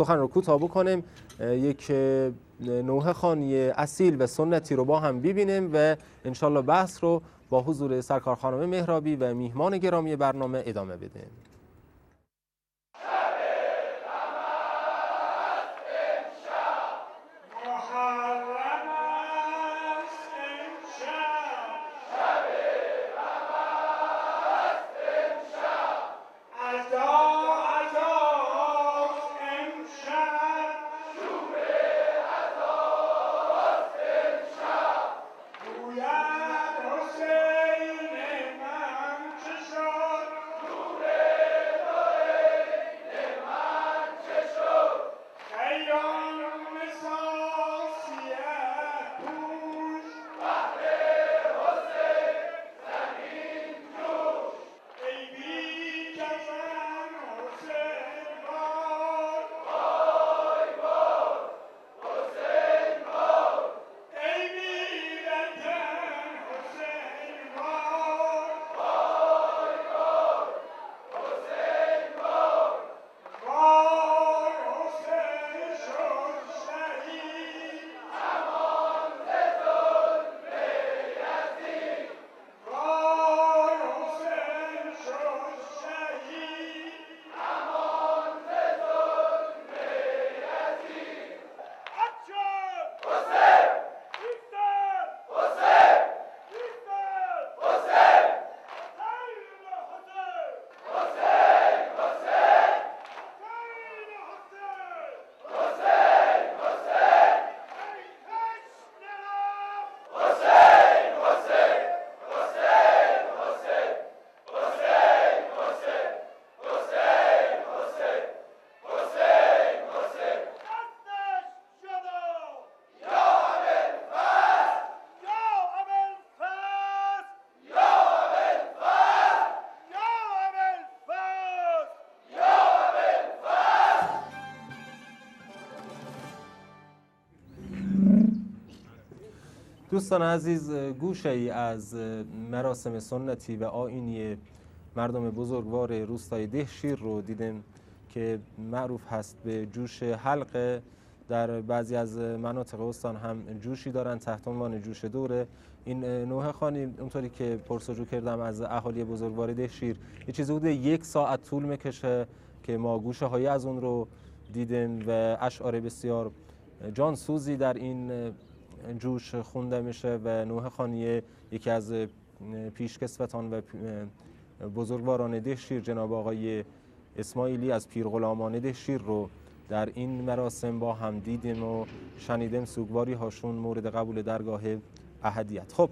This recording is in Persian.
سخن رو کوتاه بکنیم، یک نوحه خوانی اصیل و سنتی رو با هم ببینیم و انشالله بحث رو با حضور سرکار خانم مهرابی و میهمان گرامی برنامه ادامه بدیم. دوستان عزیز، گوشه ای از مراسم سنتی و آیینی مردم بزرگوار روستای دهشیر رو دیدیم که معروف هست به جوش حلقه. در بعضی از مناطق استان هم جوشی دارن تحت عنوان جوش دوره. این نوحه خوانی اونطوری که پرسجو کردم از اهالی بزرگوار دهشیر یه چیزی حدود 1 ساعت طول میکشه که ما گوشه هایی از اون رو دیدیم و اشعار بسیار جانسوزی در این جوش خونده میشه و نوحه خوانی یکی از پیشکسوتان و بزرگواران دهشیر جناب آقای اسماعیلی از پیرغلامان دهشیر رو در این مراسم با هم دیدیم و شنیدیم سوگواری هاشون مورد قبول درگاه احدیت. خب